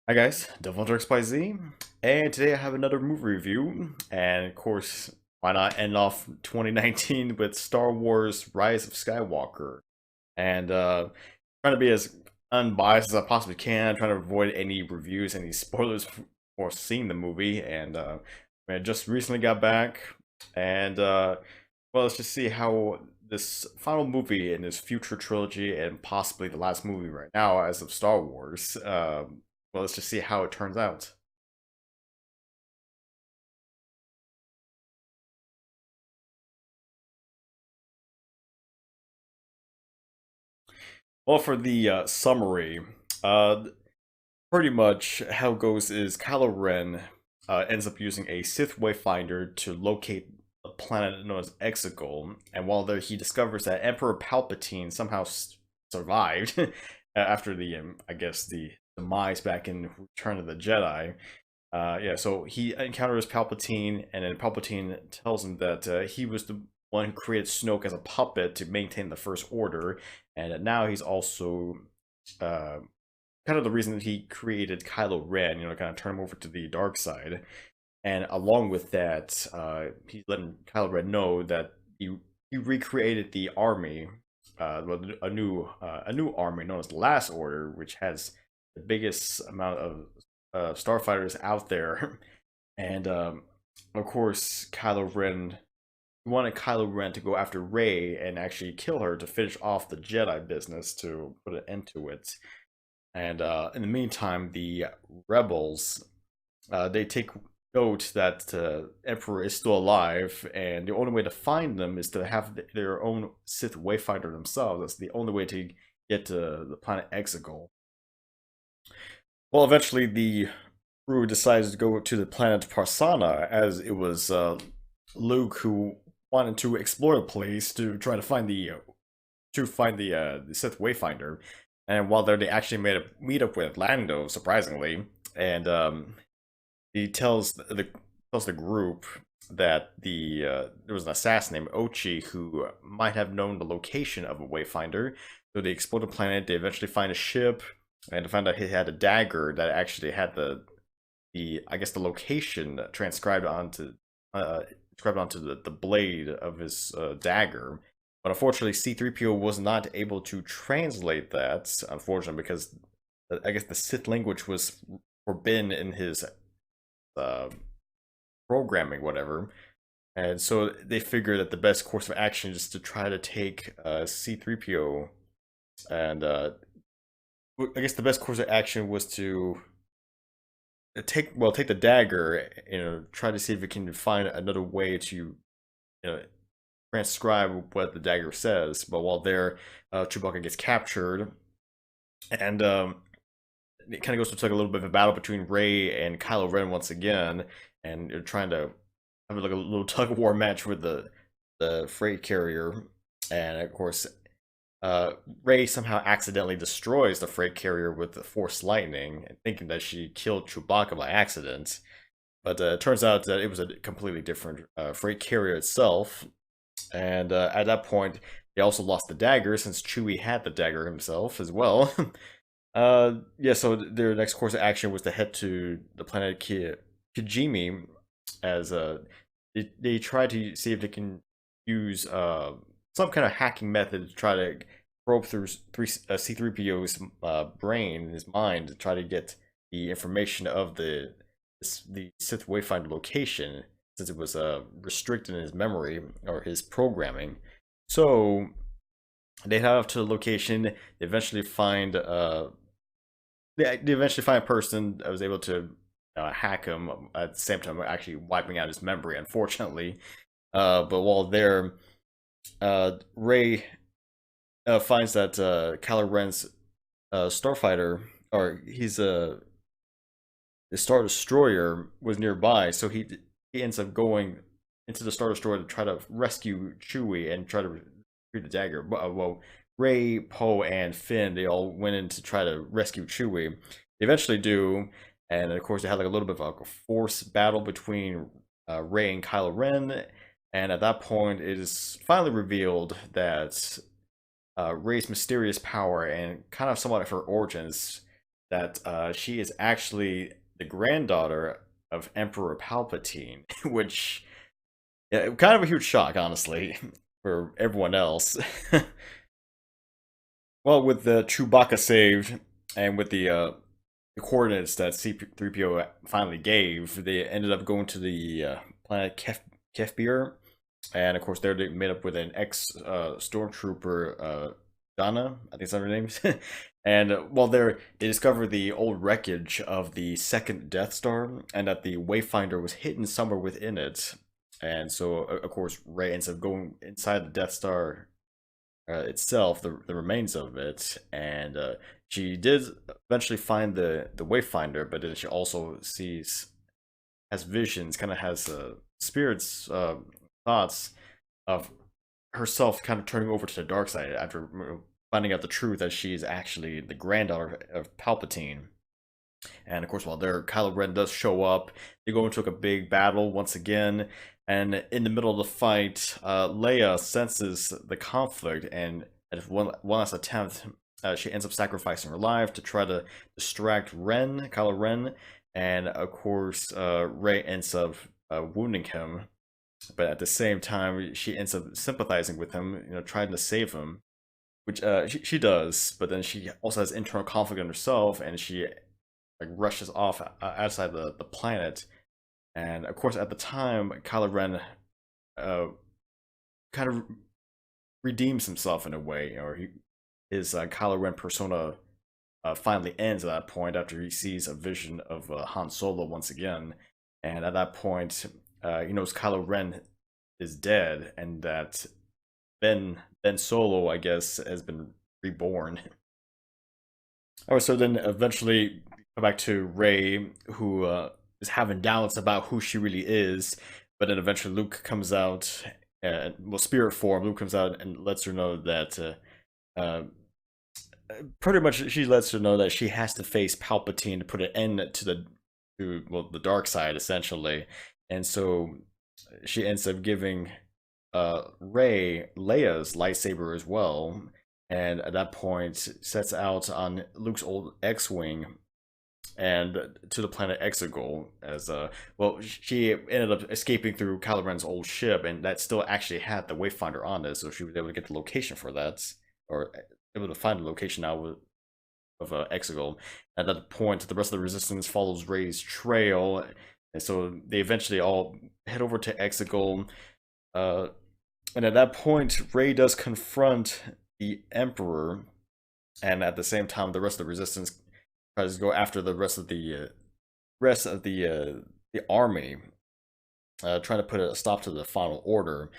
Hi guys, DevilHunterXYZ, and today I have another movie review, and of course, why not end off 2019 with Star Wars Rise of Skywalker, and trying to be as unbiased as I possibly can, trying to avoid any reviews, any spoilers for seeing the movie, and I just recently got back, and well, let's just see how this final movie in this future trilogy, and possibly the last movie right now as of Star Wars, well, let's just see how it turns out. Well, for the summary, uh, pretty much how it goes is Kylo Ren ends up using a Sith Wayfinder to locate a planet known as Exegol, and while there, he discovers that Emperor Palpatine somehow survived after the, I guess, the demise back in Return of the Jedi. Yeah, so he encounters Palpatine, and then Palpatine tells him that he was the one who created Snoke as a puppet to maintain the First Order, and that now he's also uh, kind of the reason that he created Kylo Ren, kind of turn him over to the dark side. And along with that, he's letting Kylo Ren know that he recreated the army, a new army known as the Last Order, which has the biggest amount of starfighters out there. And of course, Kylo Ren wanted Kylo Ren to go after Rey and actually kill her to finish off the Jedi business to put an end to it. And in the meantime, the rebels they take note that Emperor is still alive, and the only way to find them is to have their own Sith Wayfinder themselves. That's the only way to get to the planet Exegol. Well, eventually the crew decides to go to the planet Parsana, as it was Luke who wanted to explore the place to try to find the Sith Wayfinder. And while there, they actually made a meetup with Lando, surprisingly, and he tells the group that there was an assassin named Ochi who might have known the location of a Wayfinder. So they explore the planet. They eventually find a ship, and find out he had a dagger that actually had the I guess the location transcribed onto the blade of his dagger. But unfortunately, C-3PO was not able to translate that, unfortunately, because I guess the Sith language was forbidden in his uh, programming, whatever. And so they figured that the best course of action is to try to take C-3PO, and I guess the best course of action was to take the dagger, try to see if we can find another way to know transcribe what the dagger says. But while there, Chewbacca gets captured, and it kind of goes to like a little bit of a battle between Rey and Kylo Ren once again, and you're trying to have like a little tug of war match with the freight carrier, and of course, Rey somehow accidentally destroys the freight carrier with the Force lightning, thinking that she killed Chewbacca by accident. But it turns out that it was a completely different freight carrier itself. And at that point, they also lost the dagger since Chewie had the dagger himself as well. Yeah, so their next course of action was to head to the planet Kijimi, as they try to see if they can use some kind of hacking method to try to probe through C-3PO's brain, his mind, to try to get the information of the Sith Wayfinder location, since it was restricted in his memory or his programming. So they head off to the location. They eventually find a person that was able to hack him at the same time, actually wiping out his memory, unfortunately. But while there, Ray finds that Kylo Ren's starfighter, or the Star Destroyer was nearby, so he ends up going into the Star Destroyer to try to rescue Chewie and try to retrieve the dagger. Well, Rey, Poe, and Finn, they all went in to try to rescue Chewie. They eventually do, and of course they had like a little bit of like a force battle between Rey and Kylo Ren. And at that point, it is finally revealed that Rey's mysterious power and kind of somewhat of her origins that she is actually the granddaughter of Emperor Palpatine, which, yeah, kind of a huge shock, honestly, for everyone else. Well, with the Chewbacca saved, and with the coordinates that C3PO finally gave, they ended up going to the planet Kefbir, and of course there they met up with an ex stormtrooper, Donna, I think that's her name. And while there, they discovered the old wreckage of the second Death Star, and that the Wayfinder was hidden somewhere within it. And so, of course, Rey ends up going inside the Death Star itself, the remains of it, and she did eventually find the Wayfinder, but then she also has visions, kind of has spirits, thoughts of herself kind of turning over to the dark side after finding out the truth that she is actually the granddaughter of Palpatine. And of course, while there, Kylo Ren does show up. They go into like a big battle once again. And in the middle of the fight, Leia senses the conflict, and at one last attempt, she ends up sacrificing her life to try to distract Kylo Ren. And of course, Rey ends up wounding him. But at the same time, she ends up sympathizing with him, trying to save him, which she does. But then she also has internal conflict in herself, and she like rushes off outside the planet. And of course, at the time, Kylo Ren kind of redeems himself in a way, or his Kylo Ren persona finally ends at that point after he sees a vision of Han Solo once again. And at that point, he knows Kylo Ren is dead, and that Ben Solo, I guess, has been reborn. Alright, so then eventually come back to Rey, who is having doubts about who she really is, but then eventually Luke comes out, well, spirit form. Luke comes out and lets her know that, pretty much, she lets her know that she has to face Palpatine to put an end to the dark side, essentially. And so she ends up giving Rey Leia's lightsaber as well, and at that point sets out on Luke's old X-wing and to the planet Exegol. As well, she ended up escaping through Kylo Ren's old ship, and that still actually had the Wayfinder on it, so she was able to get the location for that, or able to find the location now of Exegol. At that point, the rest of the Resistance follows Rey's trail, and so they eventually all head over to Exegol. And at that point, Rey does confront the Emperor, and at the same time, the rest of the Resistance tries to go after the rest of the army, trying to put a stop to the Final Order.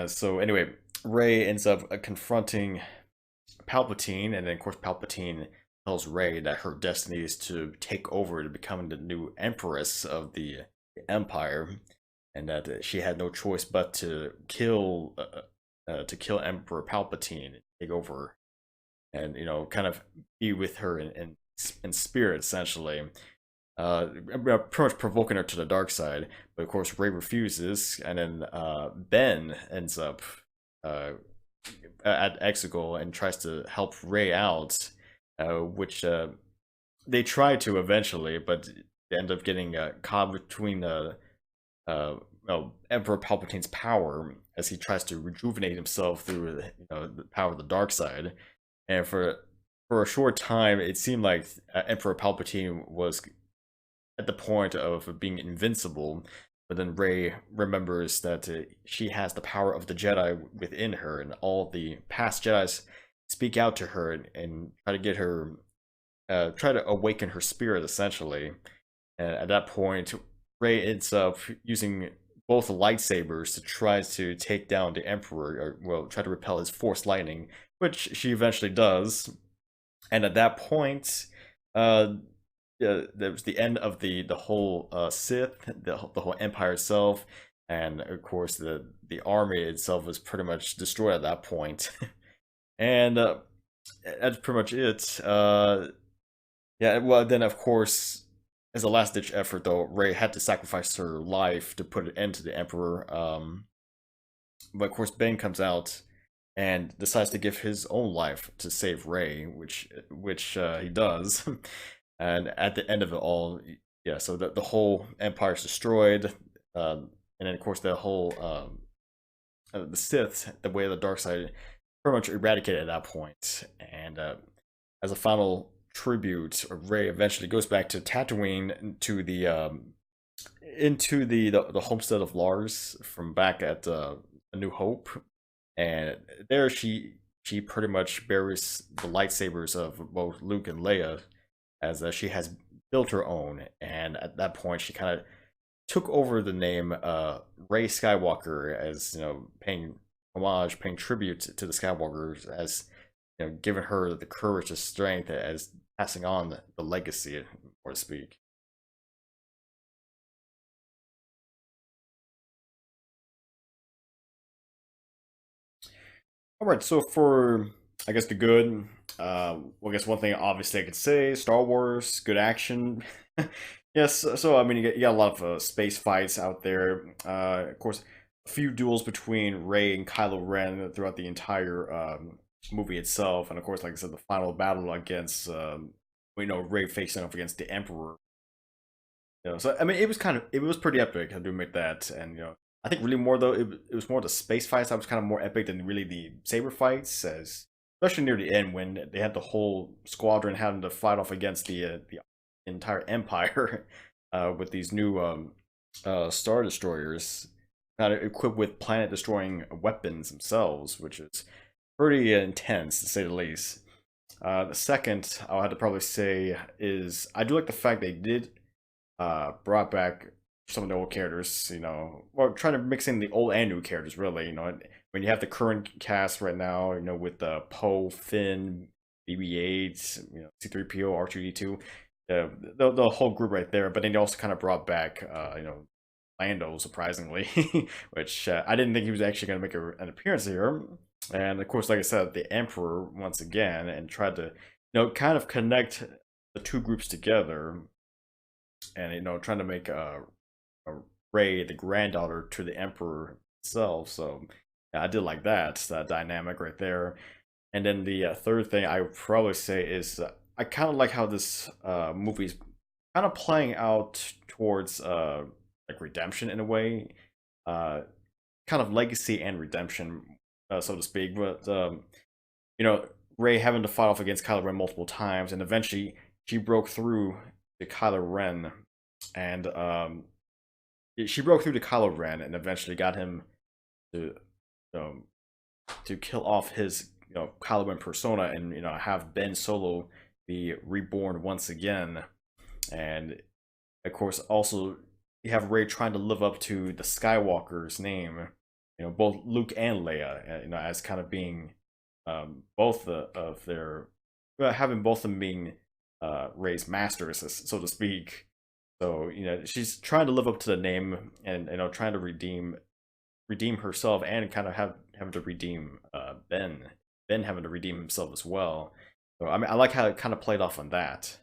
So anyway, Rey ends up confronting Palpatine, and then of course Palpatine tells Rey that her destiny is to take over, to becoming the new Empress of the Empire, and that she had no choice but to kill Emperor Palpatine, take over, and kind of be with her in spirit, essentially. Pretty much provoking her to the dark side, but of course Rey refuses, and then Ben ends up at Exegol and tries to help Rey out, which they try to eventually, but they end up getting caught between Emperor Palpatine's power as he tries to rejuvenate himself through the power of the dark side. And for a short time, it seemed like Emperor Palpatine was at the point of being invincible, but then Rey remembers that she has the power of the Jedi within her, and all the past Jedis speak out to her and try to get her, try to awaken her spirit, essentially. And at that point, Rey ends up using both lightsabers to try to take down the Emperor, or well, try to repel his Force lightning, which she eventually does. And at that point, there was the end of the whole Sith, the whole Empire itself, and of course the army itself was pretty much destroyed at that point. And that's pretty much it. Yeah, well then of course, as a last ditch effort though, Rey had to sacrifice her life to put an end to the Emperor. But of course Ben comes out and decides to give his own life to save Rey, which he does. And at the end of it all, yeah, so the whole empire is destroyed, and then of course the whole the Sith, the way of the dark side, pretty much eradicated at that point. And as a final tribute, Rey eventually goes back to Tatooine to the into the homestead of Lars from back at A New Hope, and there she pretty much buries the lightsabers of both Luke and Leia, as she has built her own. And at that point, she kind of took over the name Rey Skywalker, as paying homage, paying tribute to the Skywalkers, as giving her the courage, the strength, as passing on the legacy, so to speak. All right, so for I guess the good, well, I guess one thing obviously I could say: Star Wars, good action. Yes, so I mean you got a lot of space fights out there. Of course, a few duels between Rey and Kylo Ren throughout the entire movie itself, and of course, like I said, the final battle against Rey facing off against the Emperor. So I mean, it was pretty epic. I do admit that, and I think really more though it was more the space fights that was kind of more epic than really the saber fights, as especially near the end when they had the whole squadron having to fight off against the entire empire with these new star destroyers, kind of equipped with planet destroying weapons themselves, which is pretty intense to say the least. The second I'll have to probably say is I do like the fact they did brought back some of the old characters, or trying to mix in the old and new characters, really. When you have the current cast right now, with Poe, Finn, BB-8, C-3PO, R2-D2, the whole group right there. But then they also kind of brought back, Lando, surprisingly, which I didn't think he was actually going to make an appearance here. And of course, like I said, the Emperor once again, and tried to, kind of connect the two groups together, and trying to make a Rey the granddaughter to the Emperor itself. So yeah, I did like that dynamic right there. And then the third thing I would probably say is I kind of like how this movie's kind of playing out towards like redemption in a way, uh, kind of legacy and redemption, so to speak. But you know, Rey having to fight off against Kylo Ren multiple times, and eventually she broke through to Kylo Ren, and she broke through to Kylo Ren, and eventually got him to um, to kill off his Kylo Ren persona, and have Ben Solo be reborn once again. And of course, also you have Rey trying to live up to the Skywalker's name, both Luke and Leia, as kind of being both of their having both of them being Rey's masters, so to speak. So she's trying to live up to the name, and trying to redeem herself, and kind of having to redeem Ben having to redeem himself as well. So I mean, I like how it kind of played off on that.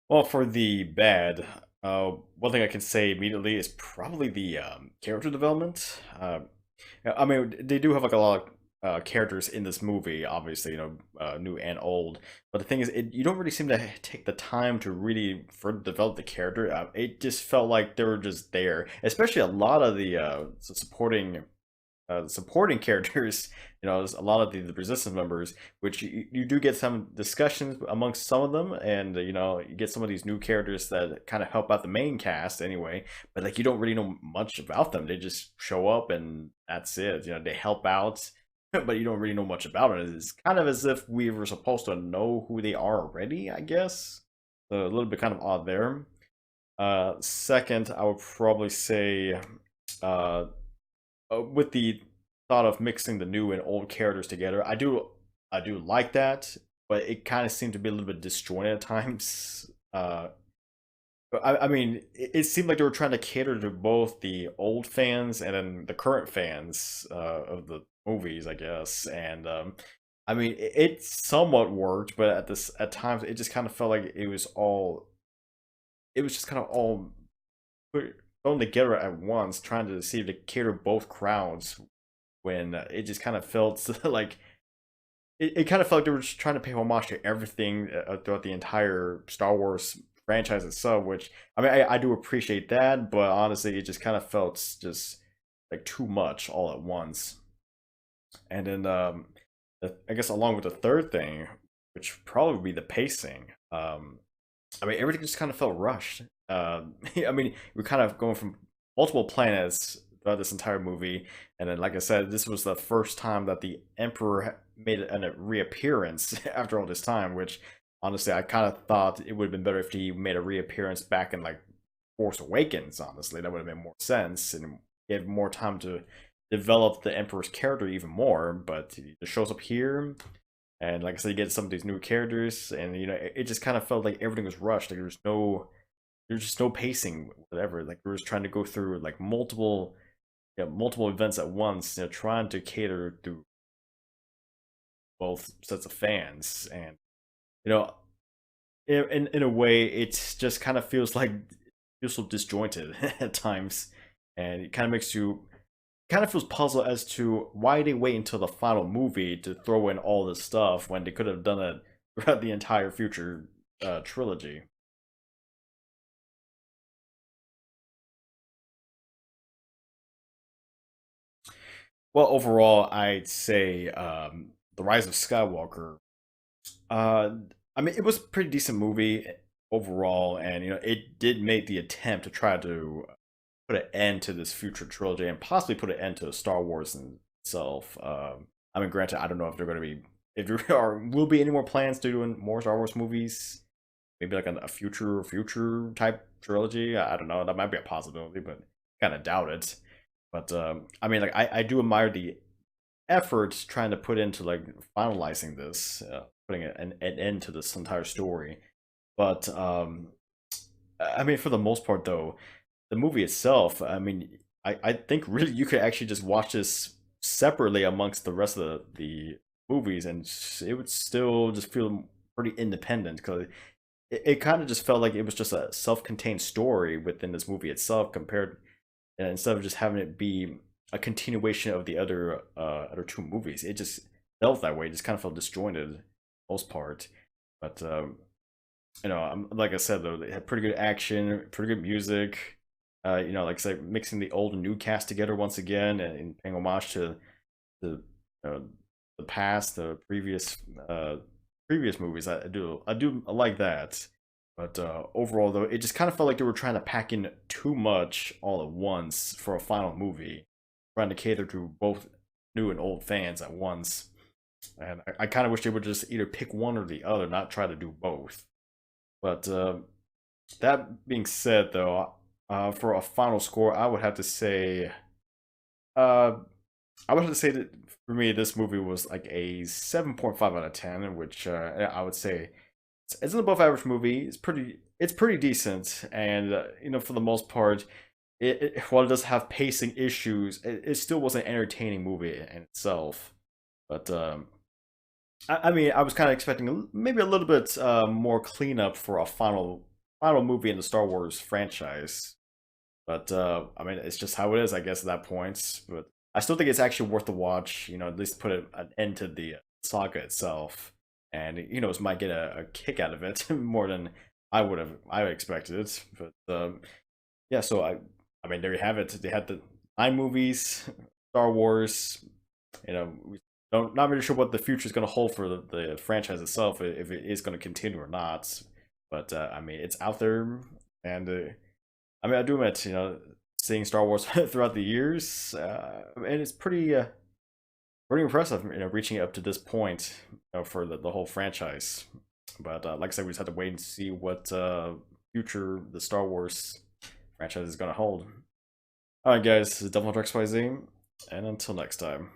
Well, for the bad, one thing I can say immediately is probably the character development. I mean, they do have like a lot of characters in this movie, obviously, new and old. But the thing is, you don't really seem to take the time to really further develop the character. It just felt like they were just there, especially a lot of the supporting characters, there's a lot of the resistance members, which you do get some discussions amongst some of them, and you get some of these new characters that kind of help out the main cast anyway, but like you don't really know much about them. They just show up and that's it. They help out, but you don't really know much about it. It's kind of as if we were supposed to know who they are already, I guess. So a little bit kind of odd there. Second, I would probably say uh with the thought of mixing the new and old characters together, I do like that, but it kind of seemed to be a little bit disjointed at times. But I mean, it seemed like they were trying to cater to both the old fans and then the current fans of the movies, I guess. And I mean, it somewhat worked, but at times it just kind of felt like it was all it was just kind of all thrown together at once, trying to see to cater both crowds. When it just kind of felt like it kind of felt like they were just trying to pay homage to everything throughout the entire Star Wars franchise itself. Which I mean, I do appreciate that, but honestly, it just kind of felt just like too much all at once. And then I guess along with the third thing, which would probably be the pacing. I mean, everything just kind of felt rushed. I mean, we're kind of going from multiple planets throughout this entire movie, and then, like I said, this was the first time that the Emperor made a reappearance after all this time. Which, honestly, I kind of thought it would have been better if he made a reappearance back in like Force Awakens. Honestly, that would have made more sense and gave more time to develop the Emperor's character even more. But he just shows up here, and like I said, you get some of these new characters, and it just kind of felt like everything was rushed. Like there's just no pacing, whatever. Like we were just trying to go through like multiple events at once, trying to cater to both sets of fans. And you know, in a way, it just kind of feels so disjointed at times, and it kind of makes you kind of feels puzzled as to why they wait until the final movie to throw in all this stuff when they could have done it throughout the entire future trilogy. Well, overall, I'd say the Rise of Skywalker. Uh, I mean, it was a pretty decent movie overall, and it did make the attempt to try to put an end to this future trilogy and possibly put an end to Star Wars in itself. I mean, granted, I don't know if they're going to be if there are will be any more plans to doing more Star Wars movies. Maybe like a future type trilogy. I don't know. That might be a possibility, but kind of doubt it. But I mean, like I do admire the efforts trying to put into like finalizing this, putting an end to this entire story. But I mean, for the most part, though, the movie itself, I mean, I think really you could actually just watch this separately amongst the rest of the movies, and it would still just feel pretty independent because it kind of just felt like it was just a self-contained story within this movie itself compared and instead of just having it be a continuation of the other two movies. It just felt that way. It just kind of felt disjointed most part. But like I said though, they had pretty good action, pretty good music. Like I said, mixing the old and new cast together once again, and paying homage to the uh, the past, the previous movies. I like that. But overall, though, it just kind of felt like they were trying to pack in too much all at once for a final movie, trying to cater to both new and old fans at once. And I kind of wish they would just either pick one or the other, not try to do both. But that being said, though, for a final score, uh, I would have to say that for me, this movie was like a 7.5 out of 10, which I would say it's an above average movie. It's pretty decent, and for the most part, while it does have pacing issues, it still was an entertaining movie in itself. But I mean, I was kind of expecting maybe a little bit more cleanup for a final movie in the Star Wars franchise. But I mean, it's just how it is, I guess, at that point. But I still think it's actually worth the watch. At least put an end to the saga itself, and it might get a kick out of it more than I expected it. But yeah, so I mean, there you have it. They had the 9 movies, Star Wars. We don't not really sure what the future is going to hold for the franchise itself, if it is going to continue or not. But I mean, it's out there, and I mean, I do admit, seeing Star Wars throughout the years, and it's pretty impressive, reaching up to this point, for the whole franchise. But like I said, we just have to wait and see what future the Star Wars franchise is going to hold. All right, guys, this is DevilHunterXYZ, and until next time.